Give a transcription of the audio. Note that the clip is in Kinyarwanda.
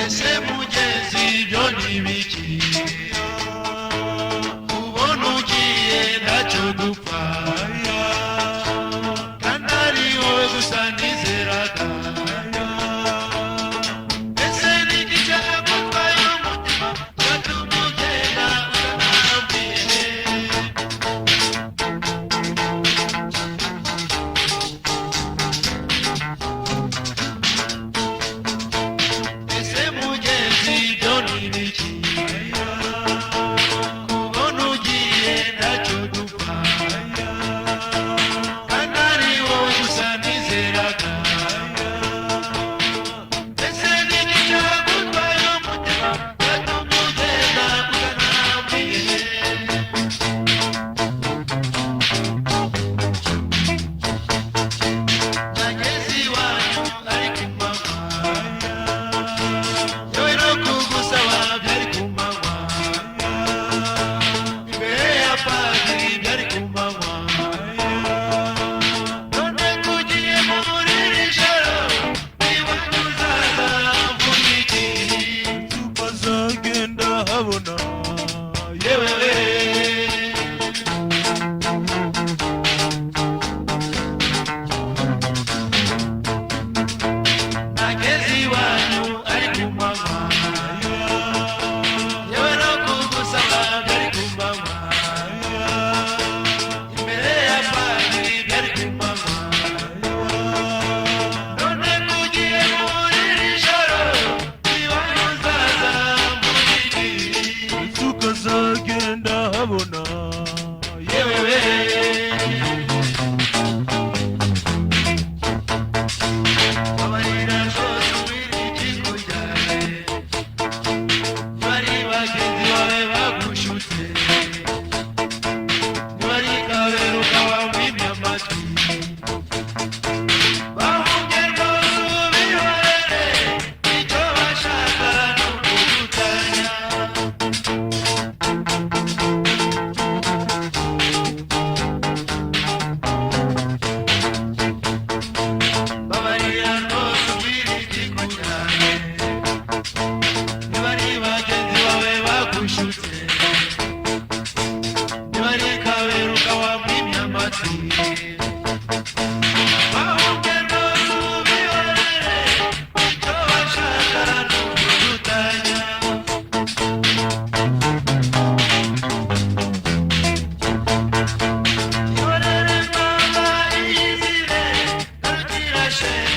ese mugezi byo nibiki ubona ugiye ntacyo dupfa kandi ari wowe gusa nizeraga ese ni iki cyagutwaye umutima cyatuma ugenda utanambwiye ese mugezi byo nibiki kubona ugiye ntacyo dupfa kandi ari wowe gusa nizeraga ese ni iki cyagutwaye umutima cyatuma ugenda utanambwiye nageze iwanyu ari ku manywa yewe no kugusaba byari ku manywa imbere ya padiri byari ku manywa none kugiye muri iri joro iwanyu uzaza mvuga iki tukazagenda habona yewe we nageze iwanyu ari ku manywa yewe no kugusaba byari ku manywa imbere ya padiri byari ku manywa none kugiye muri iri joro iwanyu uzaza mvuga iki tukazagenda habona yewe we amarira rwose ubwira ikigo cyawe bari bagenzi bawe bagushutse bari kaberuka wamwimye amatwi bahunge rwose ubihorere icyo bashaka ni ukugutanya babarira rwose ubwira ikigo cyawe bari bagenzi bawe bagushutse bari kaberuka wamwimye amatwi bahunge rwose ubihorere icyo bashaka ni ukugutanya ihorere mama iyizire garukira shenge